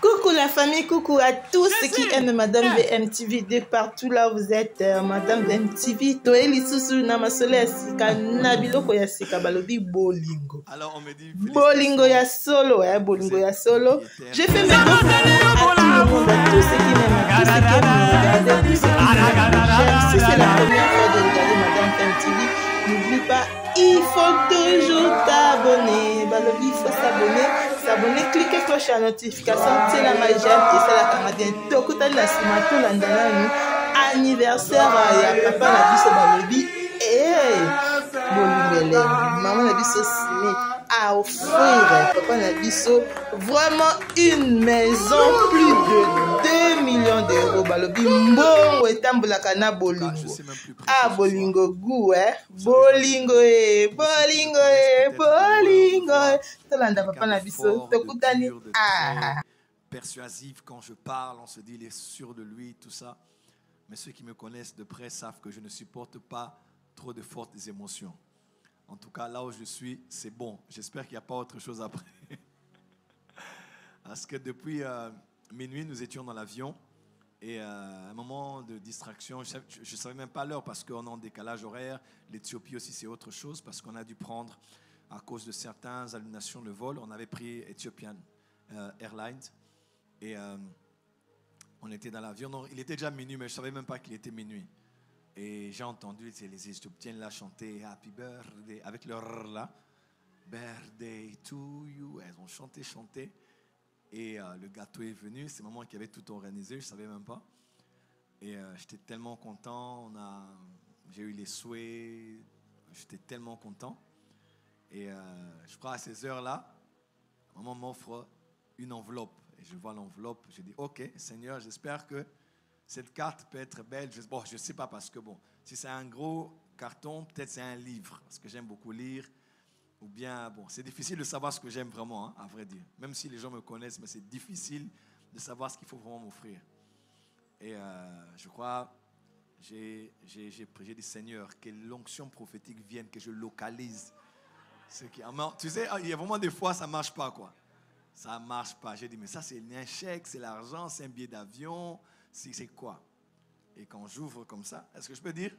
Coucou la famille, coucou à tous ceux qui aiment Madame VMTV de partout là où vous êtes. Madame VMTV, Toeli Susu Namasole Sika Nabiloko ya Sika Balobi Bolingo. Alors on me dit Bolingo ya solo, Bolingo ya solo. Je fais mes coucou à tout le monde, à tous ceux qui m'aiment, à tous ceux qui aiment me regarder, à tous ceux qui m'aiment. Si c'est la première fois de regarder Madame VMTV, n'oublie pas, il faut toujours t'abonner. Balobi, il faut s'abonner. S'abonner, cliquez cloche à notification, c'est la magie et c'est la canadienne. Donc, tu as la simato l'andana anniversaire ya papa la biso Balobi et Bolingele. Maman la biso Smith a offert papa la biso vraiment une maison plus de 2 millions d'euros. Balobi mbongo etambulaka na bolingo. Ah bolingo goût bolingo bolingo bolingo. Persuasif quand je parle, on se dit il est sûr de lui, tout ça. Mais ceux qui me connaissent de près savent que je ne supporte pas trop de fortes émotions. En tout cas, là où je suis, c'est bon. J'espère qu'il n'y a pas autre chose après. Parce que depuis minuit, nous étions dans l'avion. Et un moment de distraction, je ne savais même pas l'heure parce qu'on est en décalage horaire. L'Éthiopie aussi, c'est autre chose parce qu'on a dû prendre, à cause de certaines annulations de vol, on avait pris Ethiopian Airlines. Et on était dans l'avion. Il était déjà minuit, mais je ne savais même pas qu'il était minuit. Et j'ai entendu les Éthiopiens là chanter Happy Birthday avec leur là. Birthday to you. Elles ont chanté. Et le gâteau est venu. C'est maman qui avait tout organisé. Je ne savais même pas. Et j'étais tellement content. J'ai eu les souhaits. J'étais tellement content. Et je crois à ces heures-là, maman m'offre une enveloppe. Et je vois l'enveloppe. Je dis, OK, Seigneur, j'espère que cette carte peut être belle. Je ne sais pas parce que, si c'est un gros carton, peut-être c'est un livre. Parce que j'aime beaucoup lire. Ou bien, c'est difficile de savoir ce que j'aime vraiment, à vrai dire. Même si les gens me connaissent, mais c'est difficile de savoir ce qu'il faut vraiment m'offrir. Et je crois, j'ai dit, Seigneur, que l'onction prophétique vienne, que je localise. Tu sais, il y a vraiment des fois, ça ne marche pas, quoi. Ça ne marche pas. J'ai dit, mais ça, c'est un chèque, c'est l'argent, c'est un billet d'avion, c'est quoi? Et quand j'ouvre comme ça, est-ce que je peux dire?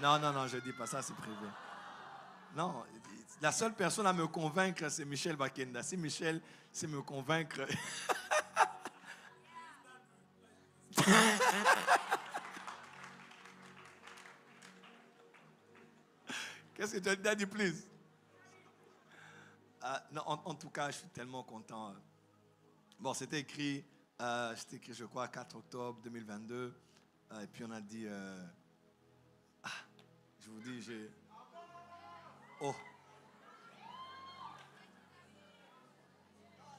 Non, je ne dis pas ça, c'est privé. Non, la seule personne à me convaincre, c'est Michel Bakenda. Si Michel sait me convaincre... Qu'est-ce que tu as dit, please? Non, en tout cas, je suis tellement content. C'était écrit, je crois, 4 octobre 2022. Et puis on a dit... je vous dis, j'ai... Oh!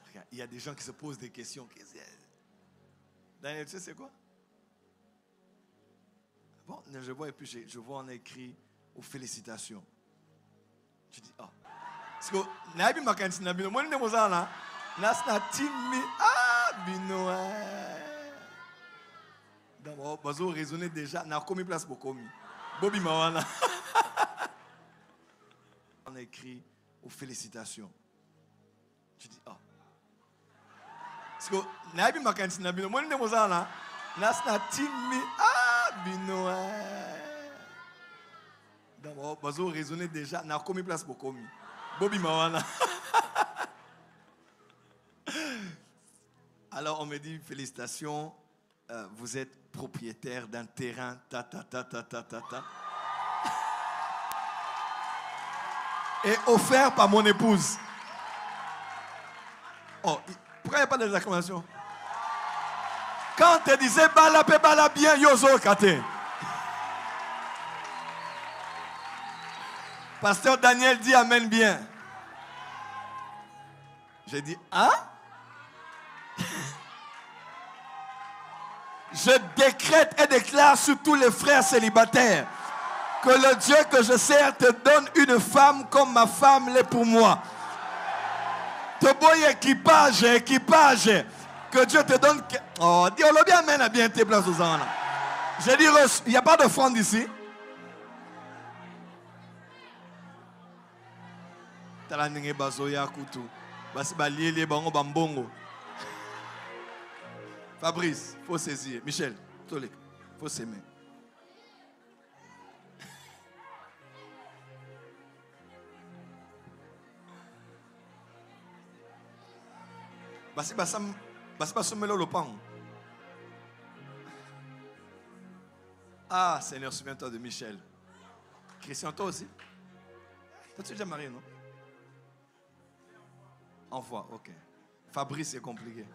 Regarde, il y a des gens qui se posent des questions. Daniel, tu sais c'est quoi? Bon, je vois et puis je vois on a écrit aux félicitations. Je dis, oh. Parce que, Nabi Makanti Nabino, moi, je ne sais pas, Nasna Timi, Bino. Donc, on raisonner déjà, n'a commis place pour commis. Bobby Mawana. On a écrit aux félicitations. Je dis, oh. Parce que, Nabi Makanti Nabino, moi, je ne sais pas, Nasna Timi, Bino. Donc, on raisonner déjà, n'a commis place pour commis. Bobby Mawana. Alors, on me dit, félicitations, vous êtes propriétaire d'un terrain, et offert par mon épouse. Oh, pourquoi il n'y a pas de acclamations? Quand tu disais, bala bien, yozo kate. Pasteur Daniel dit amen bien. J'ai dit, hein? Je décrète et déclare sur tous les frères célibataires que le Dieu que je sers te donne une femme comme ma femme l'est pour moi. Te boy équipage. Que Dieu te donne. Oh, dis, on l'a bien amen à bien tes places aux ans. J'ai dit, il n'y a pas d'offrande ici. Tala ninge bazoya kutu. Basi baliele bango bambongo. Fabrice, il faut saisir. Michel, il faut s'aimer. Basi basomelo lopang. Ah, Seigneur, souviens-toi de Michel. Christian, toi aussi? Toi, tu es déjà marié, non? Envoie, ok. Fabrice, c'est compliqué.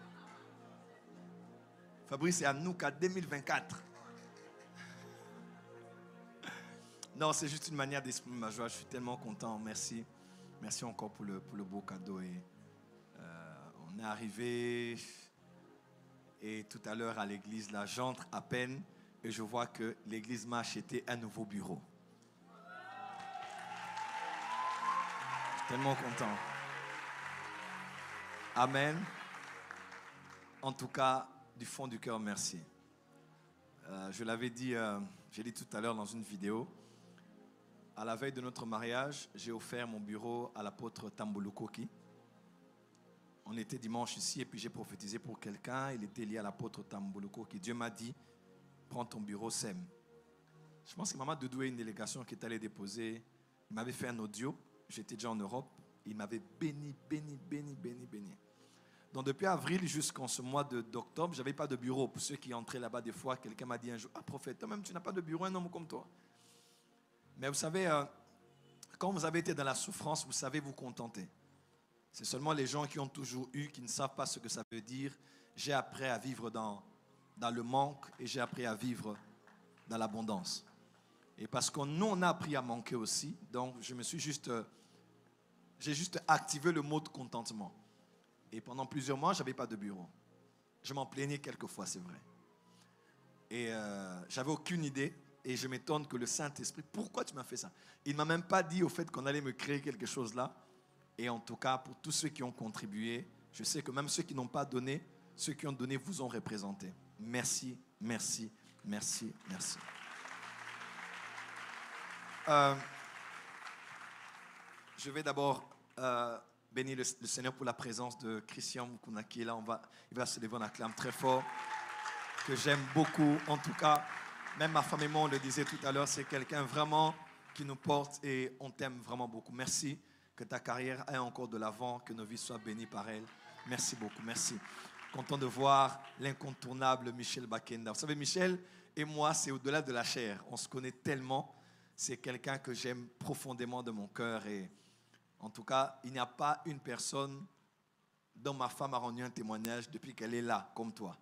Fabrice, c'est à nous qu'à 2024. Non, c'est juste une manière d'exprimer ma joie. Je suis tellement content. Merci. Merci encore pour le beau cadeau. Et, on est arrivé et tout à l'heure à l'église, là, j'entre à peine et je vois que l'église m'a acheté un nouveau bureau. Je suis tellement content. Amen. En tout cas, du fond du cœur, merci. Je l'avais dit, j'ai dit tout à l'heure dans une vidéo, à la veille de notre mariage, j'ai offert mon bureau à l'apôtre Tambolo Koki. On était dimanche ici et puis j'ai prophétisé pour quelqu'un. Il était lié à l'apôtre Tambolo Koki. Dieu m'a dit, prends ton bureau, sème. Je pense que Maman Doudou est une délégation qui est allée déposer. Il m'avait fait un audio. J'étais déjà en Europe. Il m'avait béni. Donc depuis avril jusqu'en ce mois d'octobre, je n'avais pas de bureau. Pour ceux qui entraient là-bas des fois, quelqu'un m'a dit un jour, ah prophète, toi-même tu n'as pas de bureau, un homme comme toi. Mais vous savez, quand vous avez été dans la souffrance, vous savez vous contenter. C'est seulement les gens qui ont toujours eu, qui ne savent pas ce que ça veut dire. J'ai appris à vivre dans le manque et j'ai appris à vivre dans l'abondance. Et parce que nous, on a appris à manquer aussi, donc j'ai juste activé le mode contentement. Et pendant plusieurs mois, je n'avais pas de bureau. Je m'en plaignais quelquefois, c'est vrai. Et j'avais aucune idée. Et je m'étonne que le Saint-Esprit, pourquoi tu m'as fait ça? Il ne m'a même pas dit au fait qu'on allait me créer quelque chose là. Et en tout cas, pour tous ceux qui ont contribué, je sais que même ceux qui n'ont pas donné, ceux qui ont donné vous ont représenté. Merci, merci, merci, merci. Je vais d'abord bénir le Seigneur pour la présence de Christian Mukuna qui est là. Il va se lever, on acclame très fort, que j'aime beaucoup. En tout cas, même ma femme et moi, on le disait tout à l'heure, c'est quelqu'un vraiment qui nous porte et on t'aime vraiment beaucoup. Merci, que ta carrière aille encore de l'avant, que nos vies soient bénies par elle. Merci beaucoup, merci. Content de voir l'incontournable Michel Bakenda. Vous savez, Michel et moi, c'est au-delà de la chair. On se connaît tellement. C'est quelqu'un que j'aime profondément de mon cœur. Et en tout cas, il n'y a pas une personne dont ma femme a rendu un témoignage depuis qu'elle est là, comme toi.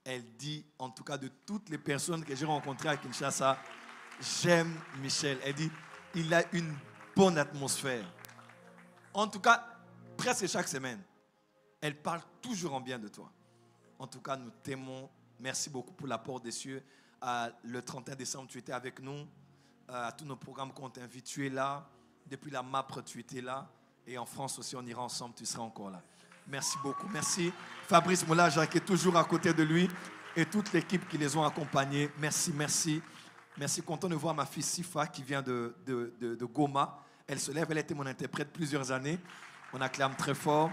Elle dit, en tout cas, de toutes les personnes que j'ai rencontrées à Kinshasa, j'aime Michel. Elle dit, il a une bonne atmosphère. En tout cas, presque chaque semaine, elle parle toujours en bien de toi. En tout cas, nous t'aimons. Merci beaucoup pour l'apport des cieux. Le 31 décembre, tu étais avec nous. À tous nos programmes qu'on t'invite, tu es là. Depuis la MAPRE, tu étais là. Et en France aussi, on ira ensemble, tu seras encore là. Merci beaucoup. Merci. Fabrice Moulage qui est toujours à côté de lui. Et toute l'équipe qui les ont accompagnés. Merci, merci. Merci. Content de voir ma fille Sifa qui vient de Goma. Elle se lève, elle a été mon interprète plusieurs années. On acclame très fort.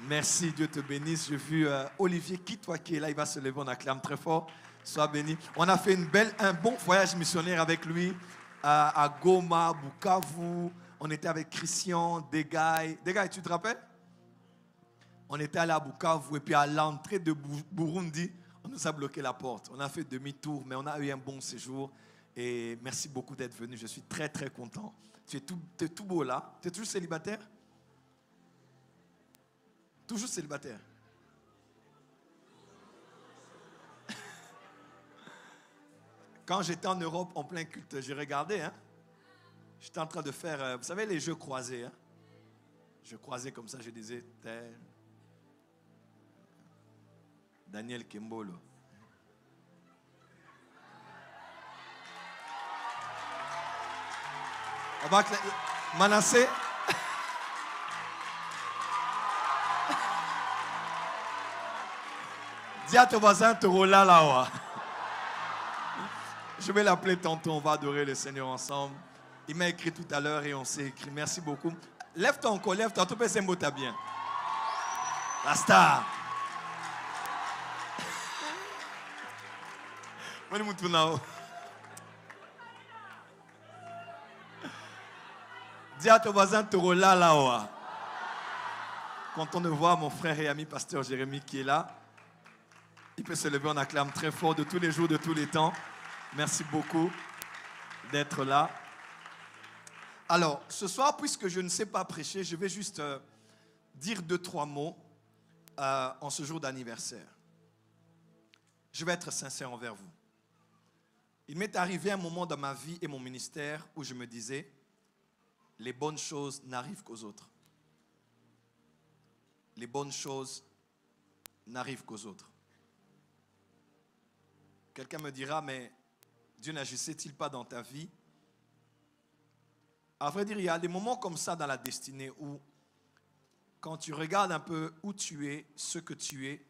Merci, Dieu te bénisse. J'ai vu Olivier Kitwa qui est là, il va se lever, on acclame très fort. Sois béni. On a fait un bon voyage missionnaire avec lui à Goma, Bukavu. On était avec Christian, Degay. Degay, tu te rappelles? On était allé à Bukavu et puis à l'entrée de Burundi, on nous a bloqué la porte. On a fait demi-tour, mais on a eu un bon séjour. Et merci beaucoup d'être venu. Je suis très, très content. Tu es tout beau là. Tu es toujours célibataire? Toujours célibataire. Quand j'étais en Europe en plein culte, j'ai regardé. Hein? J'étais en train de faire, vous savez, les jeux croisés. Hein? Je croisais comme ça, je disais, tel. Daniel Kembolo. Manassé. Dis à ton voisin, te roula là-haut. Je vais l'appeler tantôt, on va adorer le Seigneur ensemble. Il m'a écrit tout à l'heure et on s'est écrit. Merci beaucoup. Lève-toi encore, lève-toi. Tout peut s'emboîter bien. La star. Dis à ton voisin, Torola là. Content de voir mon frère et ami pasteur Jérémy qui est là. Il peut se lever, on acclame très fort de tous les jours, de tous les temps. Merci beaucoup d'être là. Alors, ce soir, puisque je ne sais pas prêcher, je vais juste dire 2-3 mots en ce jour d'anniversaire. Je vais être sincère envers vous. Il m'est arrivé un moment dans ma vie et mon ministère où je me disais, les bonnes choses n'arrivent qu'aux autres. Les bonnes choses n'arrivent qu'aux autres. Quelqu'un me dira, mais Dieu n'agissait-il pas dans ta vie? À vrai dire, il y a des moments comme ça dans la destinée où, quand tu regardes un peu où tu es, ce que tu es,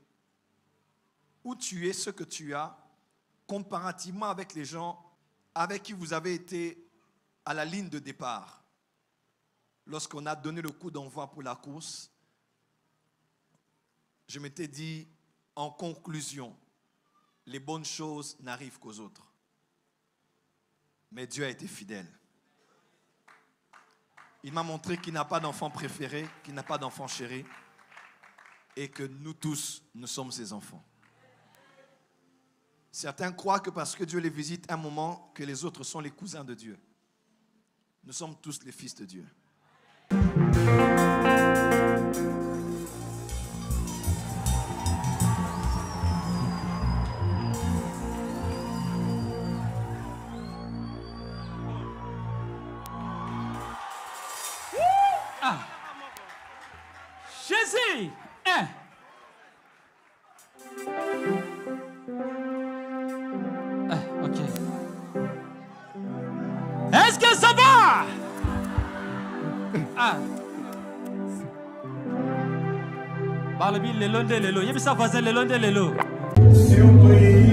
où tu es, ce que tu as, comparativement avec les gens avec qui vous avez été à la ligne de départ, lorsqu'on a donné le coup d'envoi pour la course, je m'étais dit, en conclusion, les bonnes choses n'arrivent qu'aux autres. Mais Dieu a été fidèle. Il m'a montré qu'il n'a pas d'enfant préféré, qu'il n'a pas d'enfant chéri, et que nous tous, nous sommes ses enfants. Certains croient que parce que Dieu les visite un moment, que les autres sont les cousins de Dieu. Nous sommes tous les fils de Dieu. Jésus, ok. Est-ce que ça va? Balabi lelo de lelo, yebi sa voisin lelo de lelo. Surprise.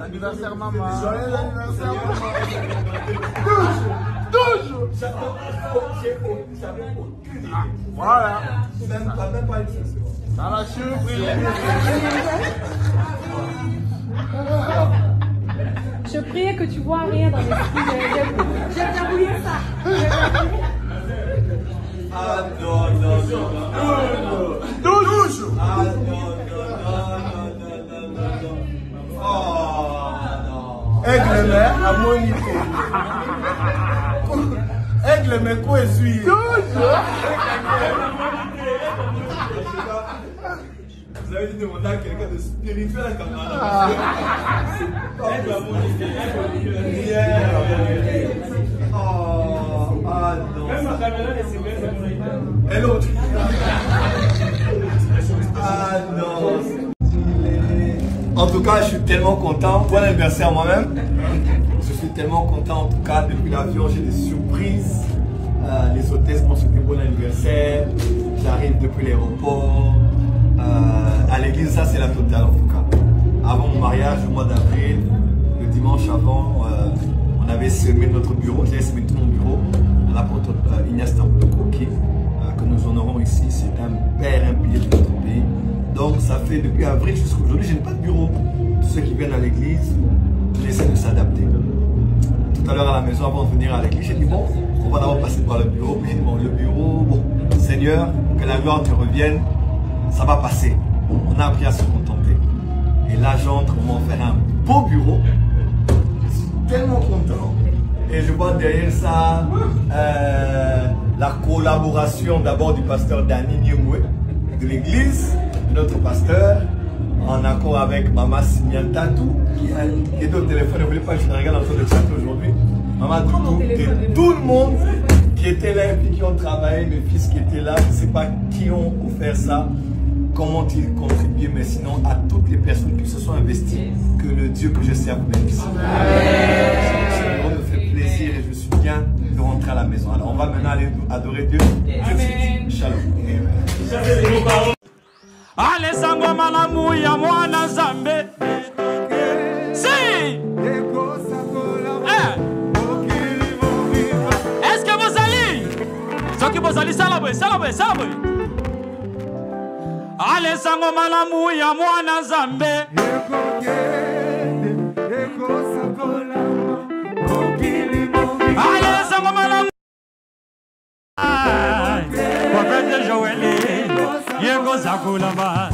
anniversaire, maman. Joyeux anniversaire, maman. Toujours. Voilà. Même pas une chose. Ça la surprise. Je priais que tu vois rien dans l'esprit. J'ai bien voulu ça. Ah non, non, non, non. Toujours. Ah non, non, non, non, non. Oh non. Aigle mère à moniter. Aigle mère quoi essuie. Toujours. Vous avez dit de demander à quelqu'un de spirituel à Canada. Aigle à moniter. Oh, ah non. Même ma caméra est et l'autre. Ah non. En tout cas, je suis tellement content. Bon anniversaire moi-même. Je suis tellement content. En tout cas, depuis l'avion, j'ai des surprises. Les hôtesses m'ont souhaité bon anniversaire. J'arrive depuis l'aéroport. À l'église, ça c'est la totale en tout cas. Avant mon mariage, au mois d'avril, le dimanche avant, on avait semé notre bureau. J'avais semé tout mon bureau à l'apôtre Ignace Tampokoki, que nous honorons ici. C'est un père, un pilier de notre pays. Donc ça fait depuis avril jusqu'à aujourd'hui, je n'ai pas de bureau. Tous ceux qui viennent à l'église, j'essaie de s'adapter. Tout à l'heure à la maison, avant de venir à l'église, j'ai dit bon, on va d'abord passer par le bureau. Puis j'ai dit bon, le bureau, bon, Seigneur, que la gloire te revienne, ça va passer. On a appris à se contenter. Et là, j'entre, on m'a offert un beau bureau. Je suis tellement content. Et je vois derrière ça la collaboration d'abord du pasteur Dani Niemwe de l'église, notre pasteur, en accord avec Maman Simian Tatou, qui est au téléphone, ne voulait pas que je regarde en train de chanter aujourd'hui. Maman Tatou, et tout le monde qui était là et puis qui ont travaillé, mes fils qui étaient là, je ne sais pas qui ont offert ça, comment ils contribuent, mais sinon à toutes les personnes qui se sont investies, que le Dieu que je sers vous bénisse. Ça me fait plaisir et je suis bien de rentrer à la maison. Alors on va maintenant aller adorer Dieu. Amen. Shalom. Amen. Ale sango malamu ya mwana Zambe. Si. Est-ce que vous allez? Ceux qui vous allez, salaboué. Ale sango malamu ya mwana Zambe. Ale sango malamu. Prophète Joël, Yengo Zakulama.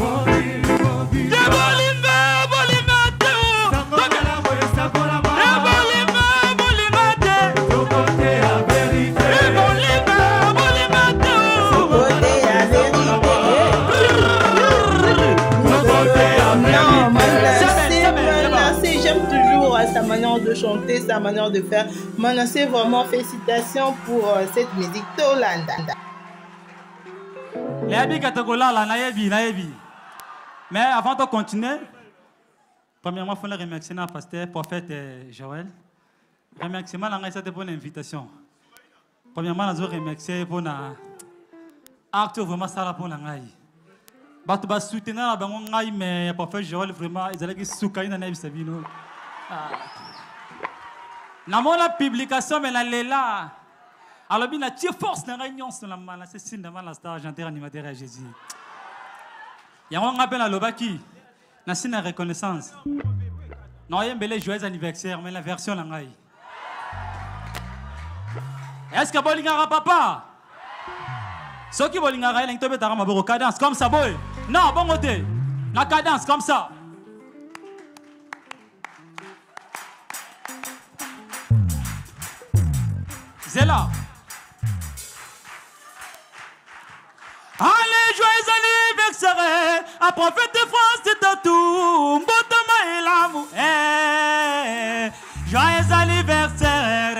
J'aime toujours sa manière de chanter, sa manière de faire. Manasseh, vraiment félicitations pour cette musique Tolanda. Mais avant de continuer, premièrement, il faut remercier le pasteur, prophète Joël. Remerciement pour l'invitation. Premièrement, je remercie pour l'acte vraiment ça pour l'angai. Batu ba soutenir la bango ngai mais prophète Joël vraiment ils allaient soukaï na nabi sabino. Na mon la publication mais la lela. Alors bien la tie force na réunion sur la mana c'est signe devant la star chanteur animateur à Jésus. Ya on appelle à lobaki. Na signe de reconnaissance. Non yembele joyeux anniversaire mais la version la ngai. Est-ce que bolingara papa? Ceux qui veulent nga raïling tobe tarama boro cadence comme ça boy. Non, bon côté. La cadence comme ça. Zéla. Allez, joyeux anniversaire à prophète de France de Tatou. Mbotama et l'amour. Joyeux anniversaire.